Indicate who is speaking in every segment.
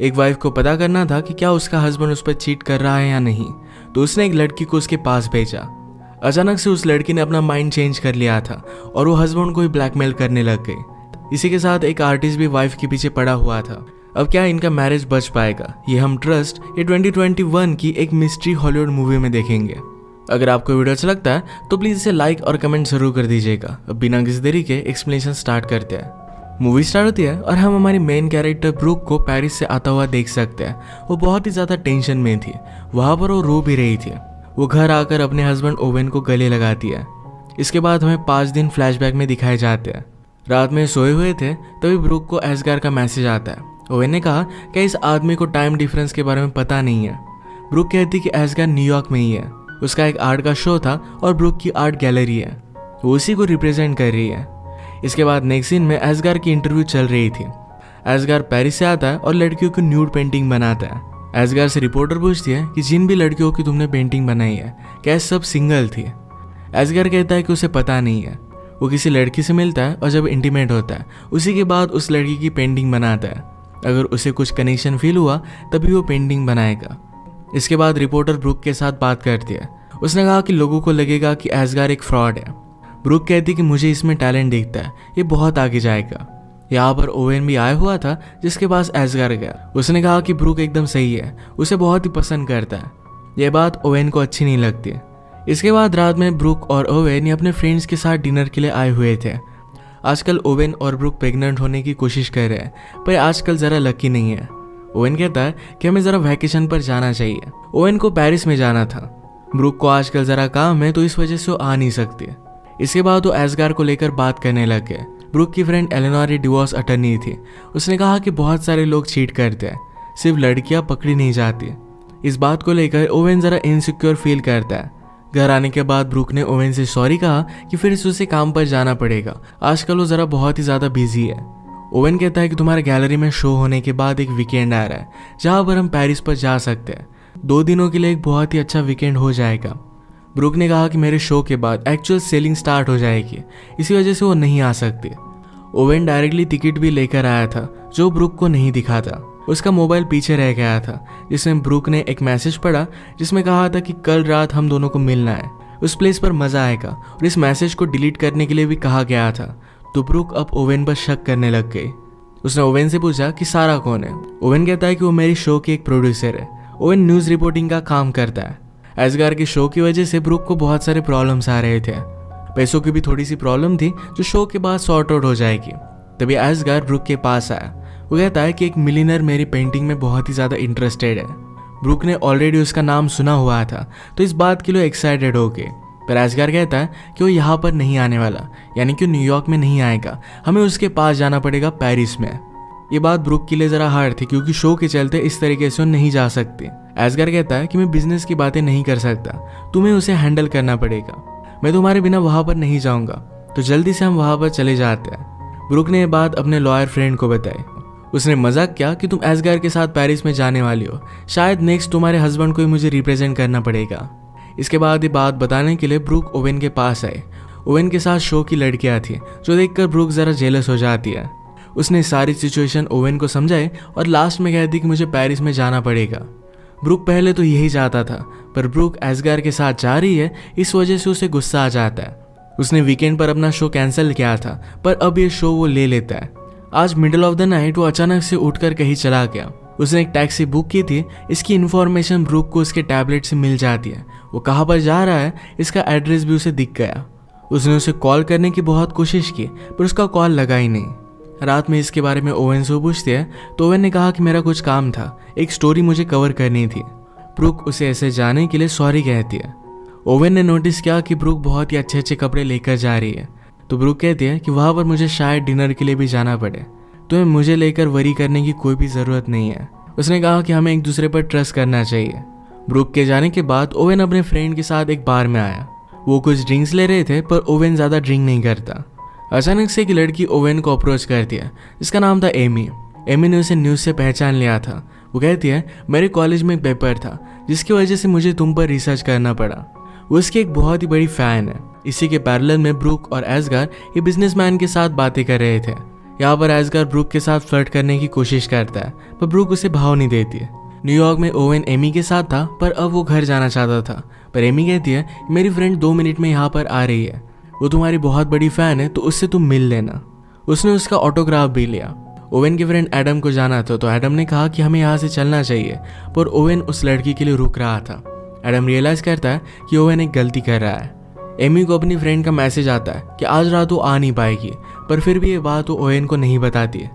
Speaker 1: एक वाइफ को पता करना था कि क्या उसका हस्बैंड उस पर चीट कर रहा है या नहीं, तो उसने एक लड़की को उसके पास भेजा। अचानक से उस लड़की ने अपना माइंड चेंज कर लिया था और वो हस्बैंड को ही ब्लैकमेल करने लग गई। इसी के साथ एक आर्टिस्ट भी वाइफ के पीछे पड़ा हुआ था। अब क्या इनका मैरिज बच पाएगा, ये हम ट्रस्ट ये 2021 की एक मिस्ट्री हॉलीवुड मूवी में देखेंगे। अगर आपको वीडियो अच्छा लगता है तो प्लीज इसे लाइक और कमेंट जरूर कर दीजिएगा। अब बिना किसी देरी के एक्सप्लेनेशन स्टार्ट करते हैं। मूवी स्टार्ट होती है और हम हमारी मेन कैरेक्टर ब्रूक को पेरिस से आता हुआ देख सकते हैं। वो बहुत ही ज्यादा टेंशन में थी, वहां पर वो रो भी रही थी। वो घर आकर अपने हस्बैंड ओवेन को गले लगाती है। इसके बाद हमें 5 दिन फ्लैशबैक में दिखाए जाते हैं। रात में सोए हुए थे तभी ब्रूक को एसगार का मैसेज आता है। ओवेन ने कहा कि इस आदमी को टाइम डिफरेंस के बारे में पता नहीं है। ब्रूक कहती कि एसगार न्यूयॉर्क में ही है। उसका एक आर्ट का शो था और ब्रूक की आर्ट गैलरी है, वो उसी को रिप्रेजेंट कर रही है। इसके बाद नेक्स्ट सीन में एसगार की इंटरव्यू चल रही थी। एसगार पेरिस से आता है और लड़कियों की न्यूड पेंटिंग बनाता है। एसगार से रिपोर्टर पूछती है कि जिन भी लड़कियों की तुमने पेंटिंग बनाई है क्या सब सिंगल थी। एसगार कहता है कि उसे पता नहीं है। वो किसी लड़की से मिलता है और जब इंटीमेट होता है उसी के बाद उस लड़की की पेंटिंग बनाता है। अगर उसे कुछ कनेक्शन फील हुआ तभी वो पेंटिंग बनाएगा। इसके बाद रिपोर्टर ब्रूक के साथ बात करती है। उसने कहा कि लोगों को लगेगा कि एसगार एक फ्रॉड है। ब्रूक कहती कि मुझे इसमें टैलेंट दिखता है, ये बहुत आगे जाएगा। यहाँ पर ओवेन भी आया हुआ था जिसके पास एसगार गया। उसने कहा कि ब्रूक एकदम सही है, उसे बहुत ही पसंद करता है। यह बात ओवेन को अच्छी नहीं लगती। इसके बाद रात में ब्रूक और ओवेन अपने फ्रेंड्स के साथ डिनर के लिए आए हुए थे। आजकल ओवेन और ब्रूक प्रेग्नेंट होने की कोशिश कर रहे हैं पर आजकल जरा लकी नहीं है। ओवेन कहता है कि हमें जरा वैकेशन पर जाना चाहिए। ओवेन को पेरिस में जाना था। ब्रूक को आजकल जरा काम है तो इस वजह से वो आ नहीं सकती। इसके बाद वो एसगार को लेकर बात करने लग गए। ब्रूक की फ्रेंड एलेनोर डिवोर्स अटर्नी थी। उसने कहा कि बहुत सारे लोग चीट करते हैं, सिर्फ लड़कियां पकड़ी नहीं जाती। इस बात को लेकर ओवेन जरा इनसिक्योर फील करता है। घर आने के बाद ब्रूक ने ओवेन से सॉरी कहा कि फिर से उसे काम पर जाना पड़ेगा, आजकल वो जरा बहुत ही ज्यादा बिजी है। ओवेन कहता है कि तुम्हारे गैलरी में शो होने के बाद एक वीकेंड आ रहा है जहां पर हम पेरिस पर जा सकते हैं। 2 दिनों के लिए एक बहुत ही अच्छा वीकेंड हो जाएगा। ब्रूक ने कहा कि मेरे शो के बाद एक्चुअल सेलिंग स्टार्ट हो जाएगी, इसी वजह से वो नहीं आ सकती। ओवेन डायरेक्टली टिकट भी लेकर आया था जो ब्रूक को नहीं दिखा था। उसका मोबाइल पीछे रह गया था जिसमें ब्रूक ने एक मैसेज पढ़ा जिसमें कहा था कि कल रात हम दोनों को मिलना है, उस प्लेस पर मजा आएगा। और इस मैसेज को डिलीट करने के लिए भी कहा गया था। तो ब्रूक अब ओवेन पर शक करने लग गई। उसने ओवेन से पूछा कि सारा कौन है। ओवेन कहता है कि वो मेरी शो की एक प्रोड्यूसर है। ओवेन न्यूज रिपोर्टिंग का काम करता है। एसगार के शो की वजह से ब्रूक को बहुत सारे प्रॉब्लम्स आ रहे थे। पैसों की भी थोड़ी सी प्रॉब्लम थी जो शो के बाद सॉर्ट आउट हो जाएगी। तभी एसगार ब्रूक के पास आया। वो कहता है कि एक मिलियनर मेरी पेंटिंग में बहुत ही ज्यादा इंटरेस्टेड है। ब्रूक ने ऑलरेडी उसका नाम सुना हुआ था तो इस बात के लिए एक्साइटेड हो गए। पर एसगार कहता है कि वो यहाँ पर नहीं आने वाला, यानी कि न्यूयॉर्क में नहीं आएगा, हमें उसके पास जाना पड़ेगा पेरिस में। ये बात ब्रूक के लिए जरा हार्ड थी क्योंकि शो के चलते इस तरीके से वो नहीं जा सकती। एसगार कहता है कि मैं बिजनेस की बातें नहीं कर सकता, तुम्हें उसे हैंडल करना पड़ेगा, मैं तुम्हारे बिना वहां पर नहीं जाऊंगा। तो जल्दी से हम वहां पर चले जाते हैं। ब्रूक ने यह बात अपने लॉयर फ्रेंड को बताई। उसने मजाक किया कि तुम एसगार के साथ पेरिस में जाने वाली हो, शायद नेक्स्ट तुम्हारे हस्बैंड को ही मुझे रिप्रेजेंट करना पड़ेगा। इसके बाद ये बात बताने के लिए ब्रूक ओवेन के पास आए। ओवेन के साथ शो की लड़कियां थी जो देखकर ब्रूक जरा जेलस हो जाती है। उसने सारी सिचुएशन ओवेन को समझाई और लास्ट में कहती कि मुझे पेरिस में जाना पड़ेगा। ब्रूक पहले तो यही चाहता था पर ब्रूक एसगार के साथ जा रही है, इस वजह से उसे गुस्सा आ जाता है। उसने वीकेंड पर अपना शो कैंसिल किया था पर अब ये शो वो ले लेता है। आज मिडिल ऑफ द नाइट वो अचानक से उठकर कहीं चला गया। उसने एक टैक्सी बुक की थी। इसकी इन्फॉर्मेशन ब्रूक को उसके टैबलेट से मिल जाती है। वो कहाँ पर जा रहा है इसका एड्रेस भी उसे दिख गया। उसने उसे कॉल करने की बहुत कोशिश की पर उसका कॉल लगा ही नहीं। रात में इसके बारे में ओवेन से पूछते हैं तो ओवेन ने कहा कि मेरा कुछ काम था, एक स्टोरी मुझे कवर करनी थी। ब्रूक उसे ऐसे जाने के लिए सॉरी कहती है। ओवेन ने नोटिस किया कि ब्रूक बहुत ही अच्छे अच्छे कपड़े लेकर जा रही है तो ब्रूक कहती है कि वहां पर मुझे शायद डिनर के लिए भी जाना पड़े, तुम्हें मुझे लेकर वरी करने की कोई भी जरूरत नहीं है। उसने कहा कि हमें एक दूसरे पर ट्रस्ट करना चाहिए। ब्रूक के जाने के बाद ओवेन अपने फ्रेंड के साथ एक बार में आया। वो कुछ ड्रिंक्स ले रहे थे पर ओवेन ज्यादा ड्रिंक नहीं करता। अचानक से एक लड़की ओवेन को अप्रोच करती है जिसका नाम था एमी। एमी ने उसे न्यूज से पहचान लिया था। वो कहती है मेरे कॉलेज में एक पेपर था जिसकी वजह से मुझे तुम पर रिसर्च करना पड़ा। वो उसकी एक बहुत ही बड़ी फैन है। इसी के पैरेलल में ब्रूक और एसगार ये बिजनेसमैन के साथ बातें कर रहे थे। यहाँ पर एस्गार ब्रूक के साथ फ्लर्ट करने की कोशिश करता है, पर ब्रूक उसे भाव नहीं देती है। न्यूयॉर्क में ओवेन एमी के साथ था, पर अब वो घर जाना चाहता था। पर एमी कहती है मेरी फ्रेंड 2 मिनट में यहाँ पर आ रही है, वो तुम्हारी बहुत बड़ी फैन है, तो उससे तुम मिल लेना। उसने उसका ऑटोग्राफ भी लिया। ओवेन के फ्रेंड एडम को जाना था, तो एडम ने कहा कि हमें यहाँ से चलना चाहिए, पर ओवेन उस लड़की के लिए रुक रहा था। एडम रियलाइज करता है कि ओवेन एक गलती कर रहा है। एमी को अपनी फ्रेंड का मैसेज आता है कि आज रात वो आ नहीं पाएगी, पर फिर भी ये बात वो ओवेन को नहीं बताती है।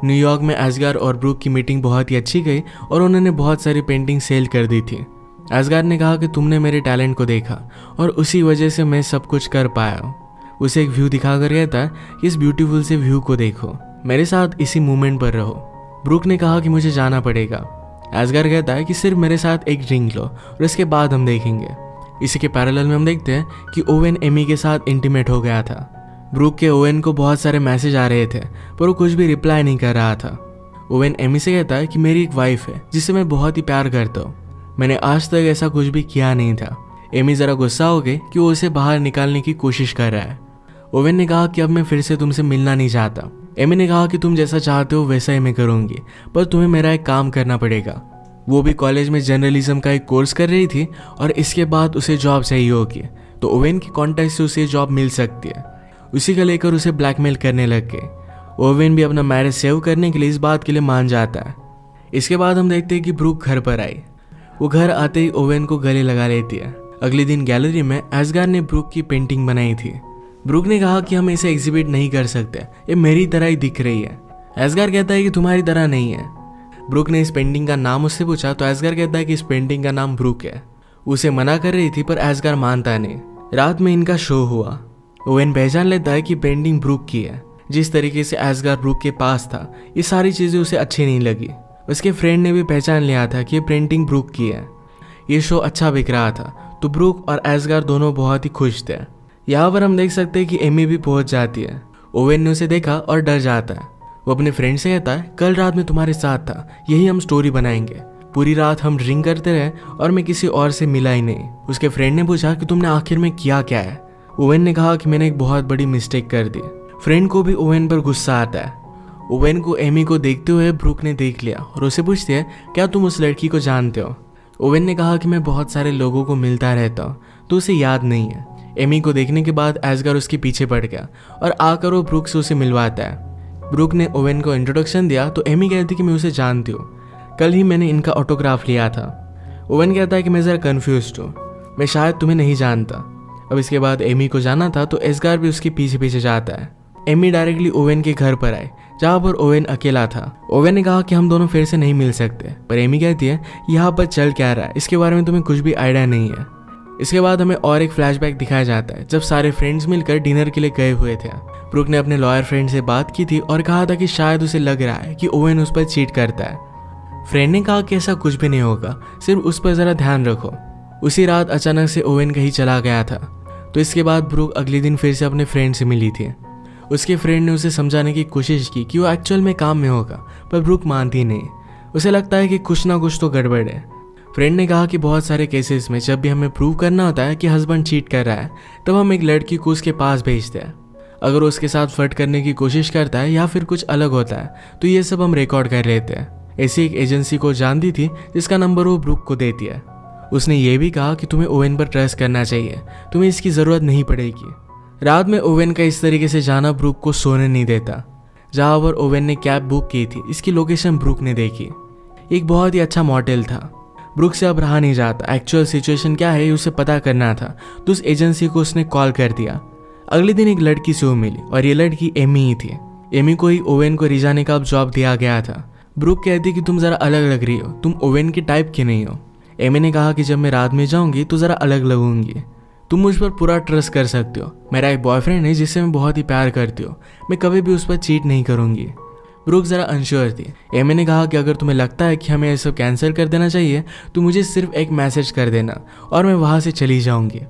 Speaker 1: न्यूयॉर्क में एस्गार और ब्रूक की मीटिंग बहुत ही अच्छी गई और उन्होंने बहुत सारी पेंटिंग सेल कर दी थी। एस्गार ने कहा कि तुमने मेरे टैलेंट को देखा और उसी वजह से मैं सब कुछ कर पाया हूँ। उसे एक व्यू दिखाकर कहता है कि इस ब्यूटीफुल से व्यू को देखो, मेरे साथ इसी मूवमेंट पर रहो। ब्रूक ने कहा कि मुझे जाना पड़ेगा। एस्गार कहता है कि सिर्फ मेरे साथ एक ड्रिंक लो और इसके बाद हम देखेंगे। इसी के पैरेलल में हम देखते हैं कि ओवेन एमी के साथ इंटीमेट हो गया था। ब्रूक के ओवेन को बहुत सारे मैसेज आ रहे थे, पर वो कुछ भी रिप्लाई नहीं कर रहा था। ओवेन एमी से कहता है कि मेरी एक वाइफ है जिससे मैं बहुत ही प्यार करता हूँ, मैंने आज तक ऐसा कुछ भी किया नहीं था। एमी जरा गुस्सा हो गई कि वो उसे बाहर निकालने की कोशिश कर रहा है। ओवेन ने कहा कि अब मैं फिर से तुमसे मिलना नहीं चाहता। एमी ने कहा कि तुम जैसा चाहते हो वैसा ही मैं करूंगी, पर तुम्हें मेरा एक काम करना पड़ेगा। वो भी कॉलेज में जर्नलिज्म का एक कोर्स कर रही थी और इसके बाद उसे जॉब चाहिए होगी, तो ओवेन की कॉन्टैक्ट से उसे जॉब मिल सकती है। उसी को लेकर उसे ब्लैकमेल करने लग गए। ओवेन भी अपना मैरिज सेव करने के लिए इस बात के लिए मान जाता है। इसके बाद हम देखते हैं कि ब्रूक घर पर आई। वो घर आते ही ओवेन को गले लगा लेती है। अगले दिन गैलरी में एस्गार ने ब्रूक की पेंटिंग बनाई थी। ब्रूक ने कहा कि हम इसे एग्जिबिट नहीं कर सकते, ये मेरी तरह ही दिख रही है। एस्गार कहता है कि तुम्हारी तरह नहीं है। ब्रूक ने इस पेंटिंग का नाम उससे पूछा, तो एस्गार कहता है कि इस पेंटिंग का नाम ब्रूक है। उसे मना कर रही थी, पर एस्गार मानता नहीं। रात में इनका शो हुआ। ओवेन पहचान लेता है कि पेंटिंग ब्रूक की है। जिस तरीके से एस्गार ब्रूक के पास था, ये सारी चीजें उसे अच्छी नहीं लगी। उसके फ्रेंड ने भी पहचान लिया था कि ये पेंटिंग ब्रूक की है। ये शो अच्छा बिक रहा था, तो ब्रूक और एस्गार दोनों बहुत ही खुश थे। यहाँ पर हम देख सकते हैं कि एमी भी पहुंच जाती है। ओवेन ने उसे देखा और डर जाता है। वो अपने फ्रेंड से कहता है कल रात में तुम्हारे साथ था, यही हम स्टोरी बनाएंगे। पूरी रात हम ड्रिंक करते रहे और मैं किसी और से मिला ही नहीं। उसके फ्रेंड ने पूछा कि तुमने आखिर में किया क्या है। ओवेन ने कहा कि मैंने एक बहुत बड़ी मिस्टेक कर दी। फ्रेंड को भी ओवेन पर गुस्सा आता है। ओवेन को एमी को देखते हुए ब्रूक ने देख लिया और उसे पूछती है क्या तुम उस लड़की को जानते हो। ओवेन ने कहा कि मैं बहुत सारे लोगों को मिलता रहता हूँ, तो उसे याद नहीं है। एमी को देखने के बाद एस्गार उसके पीछे पड़ गया और आकर वो ब्रूक से उसे मिलवाता है। ब्रूक ने ओवेन को इंट्रोडक्शन दिया, तो एमी कहती कि मैं उसे जानती हूँ, कल ही मैंने इनका ऑटोग्राफ लिया था। ओवेन कहता है कि मैं ज़रा कन्फ्यूज्ड हूँ, मैं शायद तुम्हें नहीं जानता। अब इसके बाद एमी को जाना था, तो एस्गार भी उसके पीछे पीछे जाता है। एमी डायरेक्टली ओवेन के घर पर आई, जहाँ पर ओवेन अकेला था। ओवेन ने कहा कि हम दोनों फिर से नहीं मिल सकते, पर एमी कहती है यहाँ पर चल क्या रहा है, इसके बारे में तुम्हें कुछ भी आइडिया नहीं है। इसके बाद हमें और एक फ्लैशबैक दिखाया जाता है, जब सारे फ्रेंड्स मिलकर डिनर के लिए गए हुए थे। ब्रूक ने अपने लॉयर फ्रेंड से बात की थी और कहा था कि शायद उसे लग रहा है कि ओवेन उस पर चीट करता है। फ्रेंड ने कहा कि ऐसा कुछ भी नहीं होगा, सिर्फ उस पर ज़रा ध्यान रखो। उसी रात अचानक से ओवेन कहीं चला गया था, तो इसके बाद ब्रूक अगले दिन फिर से अपने फ्रेंड से मिली थी। उसके फ्रेंड ने उसे समझाने की कोशिश की कि वो एक्चुअल में काम में होगा, पर ब्रूक मानती नहीं। उसे लगता है कि कुछ ना कुछ तो गड़बड़ है। फ्रेंड ने कहा कि बहुत सारे केसेस में जब भी हमें प्रूव करना होता है कि हस्बैंड चीट कर रहा है, तब हम एक लड़की को उसके पास भेजते हैं। अगर वो उसके साथ फ्लर्ट करने की कोशिश करता है या फिर कुछ अलग होता है, तो ये सब हम रिकॉर्ड कर लेते हैं। ऐसी एक एजेंसी को जानती थी जिसका नंबर वो ब्रूक को देती है। उसने ये भी कहा कि तुम्हें ओवेन पर ट्रस्ट करना चाहिए, तुम्हें इसकी ज़रूरत नहीं पड़ेगी। रात में ओवेन का इस तरीके से जाना ब्रूक को सोने नहीं देता। जहाँ पर ओवेन ने कैब बुक की थी, इसकी लोकेशन ब्रूक ने देखी। एक बहुत ही अच्छा मॉडल था। ब्रूक से अब रहा नहीं जाता, एक्चुअल सिचुएशन क्या है उसे पता करना था, तो उस एजेंसी को उसने कॉल कर दिया। अगले दिन एक लड़की से वो मिली और ये लड़की एमी ही थी। एमी को ही ओवेन को रिजाने का अब जॉब दिया गया था। ब्रूक कहती कि तुम ज़रा अलग लग रही हो, तुम ओवेन के टाइप की नहीं हो। एमी ने कहा कि जब मैं रात में जाऊंगी तो ज़रा अलग लगूंगी, तुम मुझ पर पूरा ट्रस्ट कर सकते हो। मेरा एक बॉयफ्रेंड है जिससे मैं बहुत ही प्यार करती हूँ, मैं कभी भी उस पर चीट नहीं करूँगी। ब्रूक ज़रा अनश्योर थी। एमी ने कहा कि अगर तुम्हें लगता है कि हमें ये सब कैंसिल कर देना चाहिए, तो मुझे सिर्फ एक मैसेज कर देना और मैं वहाँ से चली जाऊँगी।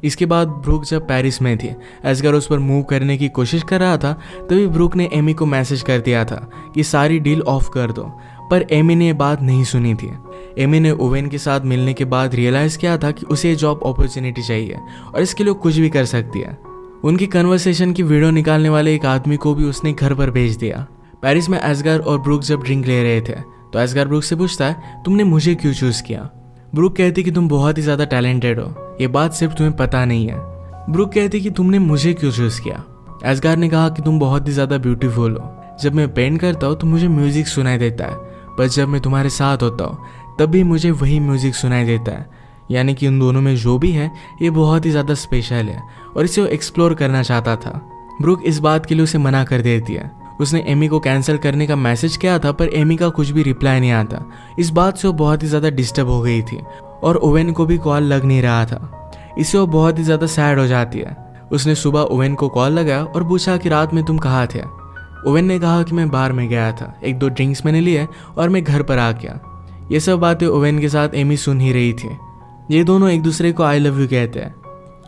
Speaker 1: इसके बाद ब्रूक जब पेरिस में थी, एस्गार उस पर मूव करने की कोशिश कर रहा था, तभी ब्रूक ने एमी को मैसेज कर दिया था कि सारी डील ऑफ कर दो, पर एमी ने ये बात नहीं सुनी थी। एमी ने ओवेन के साथ मिलने के बाद रियलाइज़ किया था कि उसे जॉब अपॉर्चुनिटी चाहिए और इसके लिए कुछ भी कर सकती है। उनकी कन्वर्सेशन की वीडियो निकालने वाले एक आदमी को भी उसने घर पर भेज दिया। पेरिस में एस्गार और ब्रूक जब ड्रिंक ले रहे थे तो एस्गार ब्रूक से पूछता है, तुमने मुझे क्यों चूज किया? ब्रूक कहती कि तुम बहुत ही ज्यादा टैलेंटेड हो, ये बात सिर्फ तुम्हें पता नहीं है। ब्रूक कहती कि तुमने मुझे क्यों चूज किया? एस्गार ने कहा कि तुम बहुत ही ज्यादा ब्यूटीफुल हो। जब मैं पेंट करता हूँ तो मुझे म्यूजिक सुनाई देता है, पर जब मैं तुम्हारे साथ होता हूँ तब भी मुझे वही म्यूजिक सुनाई देता है। यानी कि उन दोनों में जो भी है ये बहुत ही ज़्यादा स्पेशल है और इसे वो एक्सप्लोर करना चाहता था। ब्रूक इस बात के लिए उसे मना कर देती है। उसने एमी को कैंसिल करने का मैसेज किया था पर एमी का कुछ भी रिप्लाई नहीं आता। इस बात से वो बहुत ही ज़्यादा डिस्टर्ब हो गई थी और ओवेन को भी कॉल लग नहीं रहा था। इससे वो बहुत ही ज़्यादा सैड हो जाती है। उसने सुबह ओवेन को कॉल लगाया और पूछा कि रात में तुम कहाँ थे? ओवेन ने कहा कि मैं बार में गया था, 1-2 ड्रिंक्स मैंने लिए और मैं घर पर आ गया। ये सब बातें ओवेन के साथ एमी सुन ही रही थी। ये दोनों एक दूसरे को आई लव यू कहते हैं।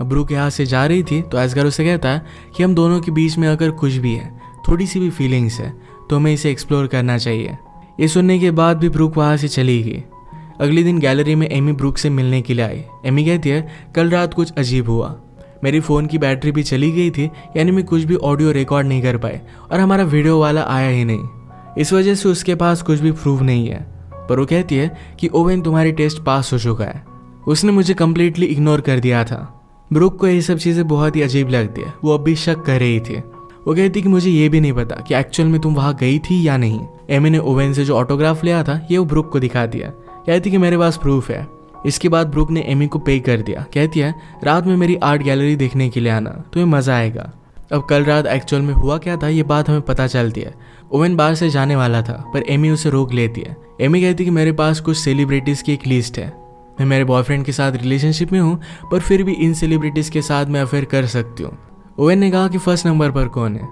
Speaker 1: ब्रूक यहाँ से जा रही थी तो एस्गार उसे कहता है कि हम दोनों के बीच में अगर कुछ भी है, थोड़ी सी भी फीलिंग्स है, तो हमें इसे एक्सप्लोर करना चाहिए। ये सुनने के बाद भी ब्रूक वहाँ से चली गई। अगले दिन गैलरी में एमी ब्रूक से मिलने के लिए आई। एमी कहती है, कल रात कुछ अजीब हुआ, मेरी फ़ोन की बैटरी भी चली गई थी, यानी मैं कुछ भी ऑडियो रिकॉर्ड नहीं कर पाए और हमारा वीडियो वाला आया ही नहीं। इस वजह से उसके पास कुछ भी प्रूफ नहीं है। पर वो कहती है कि ओवेन तुम्हारी टेस्ट पास हो चुका है, उसने मुझे कम्प्लीटली इग्नोर कर दिया था। ब्रूक को ये सब चीज़ें बहुत ही अजीब लगती है। वो अब भी शक कर रही थी। वो कहती कि मुझे ये भी नहीं पता कि एक्चुअल में तुम वहाँ गई थी या नहीं। एमी ने ओवेन से जो ऑटोग्राफ लिया था ये वो ब्रूक को दिखा दिया। कहती कि मेरे पास प्रूफ है। इसके बाद ब्रूक ने एमी को पे कर दिया। कहती है, रात में मेरी आर्ट गैलरी देखने के लिए आना, तुम्हें मज़ा आएगा। अब कल रात एक्चुअल में हुआ क्या था ये बात हमें पता चलती है। ओवेन बाहर से जाने वाला था पर एमी उसे रोक लेती है। एमी कहती कि मेरे पास कुछ सेलिब्रिटीज़ की एक लिस्ट है, मैं मेरे बॉयफ्रेंड के साथ रिलेशनशिप में हूँ पर फिर भी इन सेलिब्रिटीज़ के साथ मैं अफेयर कर सकती हूँ। ओवेन ने कहा कि फर्स्ट नंबर पर कौन है?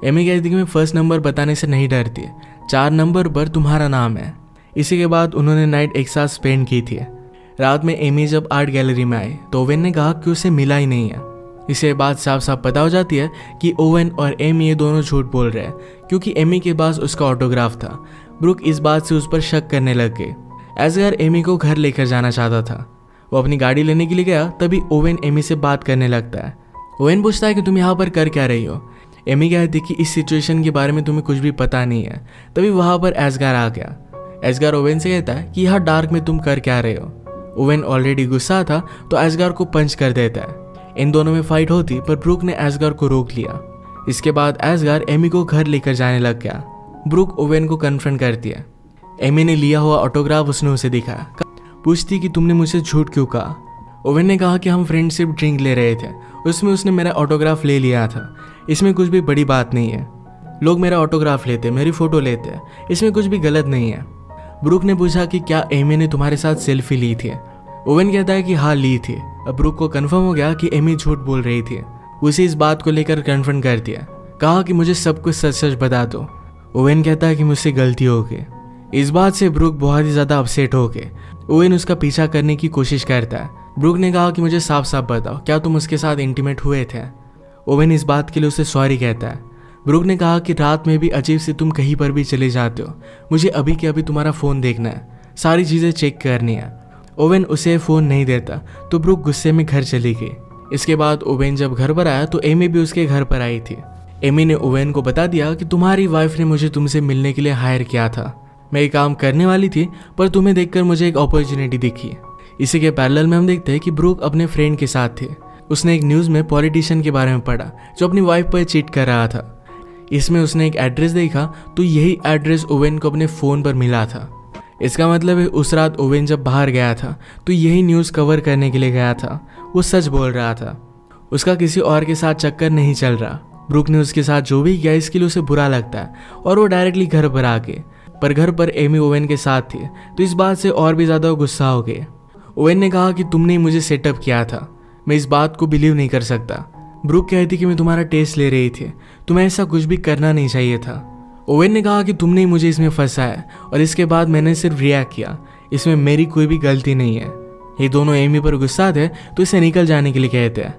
Speaker 1: एमी कहती कि मैं फर्स्ट नंबर बताने से नहीं डरती, 4 नंबर पर तुम्हारा नाम है। इसी के बाद उन्होंने नाइट एक साथ स्पेंड की थी। रात में एमी जब आर्ट गैलरी में आई तो ओवेन ने कहा कि उसे मिला ही नहीं है। इससे बात साफ साफ पता हो जाती है कि ओवेन और एमी ये दोनों झूठ बोल रहे हैं, क्योंकि एमी के पास उसका ऑटोग्राफ था। ब्रूक इस बात से उस पर शक करने लग गए। एस्गार एमी को घर लेकर जाना चाहता था। वो अपनी गाड़ी लेने के लिए गया, तभी ओवेन एमी से बात करने लगता है। ओवेन पूछता है कि तुम यहाँ पर कर क्या रही हो? एमी कहती कि इस सिचुएशन के बारे में तुम्हें कुछ भी पता नहीं है। तभी वहाँ पर एस्गार आ गया। एस्गार ओवेन से कहता है कि यहाँ डार्क में तुम कर क्या रहे हो? ओवेन ऑलरेडी गुस्सा था तो एस्गार को पंच कर देता है। इन दोनों में फाइट होती पर ब्रूक ने एस्गार को रोक लिया। इसके बाद एस्गार एमी को घर लेकर जाने लग गया। ब्रूक ओवेन को कन्फ्रंट करती है। एमी ने लिया हुआ ऑटोग्राफ उसने उसे दिखाया। पूछती कि तुमने मुझसे झूठ क्यों कहा? ओवेन ने कहा कि हम फ्रेंडशिप ड्रिंक ले रहे थे, उसमें उसने मेरा ऑटोग्राफ ले लिया था, इसमें कुछ भी बड़ी बात नहीं है। लोग मेरा ऑटोग्राफ लेते, मेरी फ़ोटो लेते, इसमें कुछ भी गलत नहीं है। ब्रूक ने पूछा कि क्या एमी ने तुम्हारे साथ सेल्फी ली थी? ओवेन कहता है कि हाँ ली थी। अब ब्रूक को कंफर्म हो गया कि एमी झूठ बोल रही थी। उसे इस बात को लेकर कन्फ्रंट कर दिया। कहा कि मुझे सब कुछ सच सच बता दो। ओवेन कहता है कि मुझसे गलती हो गई। इस बात से ब्रूक बहुत ही ज़्यादा अपसेट हो गए। ओवेन उसका पीछा करने की कोशिश करता है। ब्रूक ने कहा कि मुझे साफ साफ बताओ, क्या तुम उसके साथ इंटीमेट हुए थे? ओवेन इस बात के लिए उसे सॉरी कहता है। ब्रूक ने कहा कि रात में भी अजीब से तुम कहीं पर भी चले जाते हो, मुझे अभी के अभी तुम्हारा फ़ोन देखना है, सारी चीज़ें चेक करनी है। ओवेन उसे फ़ोन नहीं देता तो ब्रूक गुस्से में घर चली गई। इसके बाद ओवेन जब घर पर आया तो एमी भी उसके घर पर आई थी। एमी ने ओवेन को बता दिया कि तुम्हारी वाइफ ने मुझे तुमसे मिलने के लिए हायर किया था। मैं ये काम करने वाली थी पर तुम्हें देखकर मुझे एक अपॉर्चुनिटी दिखी। इसी के पैरेलल में हम देखते हैं कि ब्रूक अपने फ्रेंड के साथ थे। उसने एक न्यूज़ में पॉलिटिशियन के बारे में पढ़ा जो अपनी वाइफ पर चीट कर रहा था। इसमें उसने एक एड्रेस देखा तो यही एड्रेस ओवेन को अपने फ़ोन पर मिला था। इसका मतलब है उस रात ओवेन जब बाहर गया था तो यही न्यूज़ कवर करने के लिए गया था। वो सच बोल रहा था, उसका किसी और के साथ चक्कर नहीं चल रहा। ब्रूक ने उसके साथ जो भी किया इसके लिए उसे बुरा लगता है और वो डायरेक्टली घर पर आ गए। पर घर पर एमी ओवेन के साथ थी तो इस बात से और भी ज़्यादा गुस्सा हो गए। ओवेन ने कहा कि तुमने ही मुझे सेटअप किया था, मैं इस बात को बिलीव नहीं कर सकता। ब्रूक कहती कि मैं तुम्हारा टेस्ट ले रही थी, तुम्हें ऐसा कुछ भी करना नहीं चाहिए था। ओवेन ने कहा कि तुमने ही मुझे इसमें फंसाया और इसके बाद मैंने सिर्फ रिएक्ट किया, इसमें मेरी कोई भी गलती नहीं है। ये दोनों एमी पर गुस्सा थे तो इसे निकल जाने के लिए कहते हैं।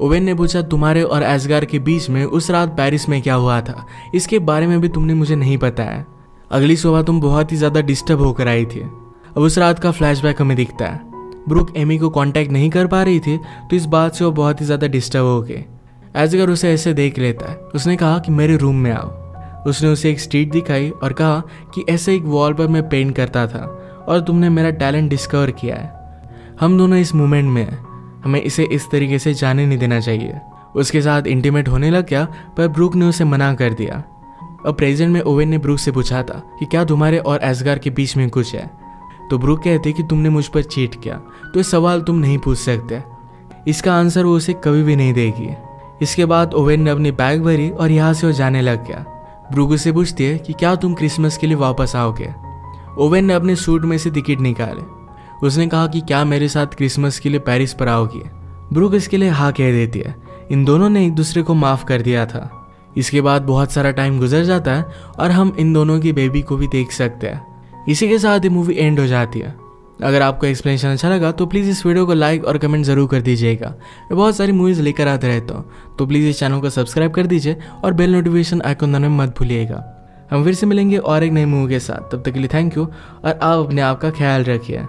Speaker 1: ओवेन ने पूछा तुम्हारे और एस्गार के बीच में उस रात पेरिस में क्या हुआ था, इसके बारे में भी तुमने मुझे नहीं बताया। अगली सुबह तुम बहुत ही ज़्यादा डिस्टर्ब होकर आई थी। अब उस रात का फ्लैशबैक हमें दिखता है। ब्रूक एमी को कांटेक्ट नहीं कर पा रही थी तो इस बात से वो बहुत ही ज़्यादा डिस्टर्ब हो गए। एजगर उसे ऐसे देख लेता है। उसने कहा कि मेरे रूम में आओ। उसने उसे एक स्ट्रीट दिखाई और कहा कि ऐसे एक वॉल पर मैं पेंट करता था और तुमने मेरा टैलेंट डिस्कवर किया है। हम दोनों इस मोमेंट में हैं, हमें इसे इस तरीके से जाने नहीं देना चाहिए। उसके साथ इंटीमेट होने लग गया, पर ब्रूक ने उसे मना कर दिया। अब प्रेजेंट में ओवेन ने ब्रूक से पूछा था कि क्या तुम्हारे और एस्गार के बीच में कुछ है, तो ब्रूक कहते कि तुमने मुझ पर चीट किया, तो ये सवाल तुम नहीं पूछ सकते। इसका आंसर वो उसे कभी भी नहीं देगी। इसके बाद ओवेन ने अपनी बैग भरी और यहाँ से वो जाने लग गया। ब्रूक उसे पूछती है कि क्या तुम क्रिसमस के लिए वापस आओगे। ओवेन ने अपने सूट में से टिकट निकाले। उसने कहा कि क्या मेरे साथ क्रिसमस के लिए पेरिस पर आओगी। ब्रूक इसके लिए हाँ कह देती है। इन दोनों ने एक दूसरे को माफ़ कर दिया था। इसके बाद बहुत सारा टाइम गुजर जाता है और हम इन दोनों की बेबी को भी देख सकते हैं। इसी के साथ ये मूवी एंड हो जाती है। अगर आपको एक्सप्लेनेशन अच्छा लगा तो प्लीज़ इस वीडियो को लाइक और कमेंट ज़रूर कर दीजिएगा। मैं बहुत सारी मूवीज़ लेकर आते रहता हूँ, तो प्लीज़ इस चैनल को सब्सक्राइब कर दीजिए और बेल नोटिफिकेशन आइकन दबाना मत भूलिएगा। हम फिर से मिलेंगे और एक नई मूवी के साथ। तब तक के लिए थैंक यू और आप अपने आप का ख्याल रखिए।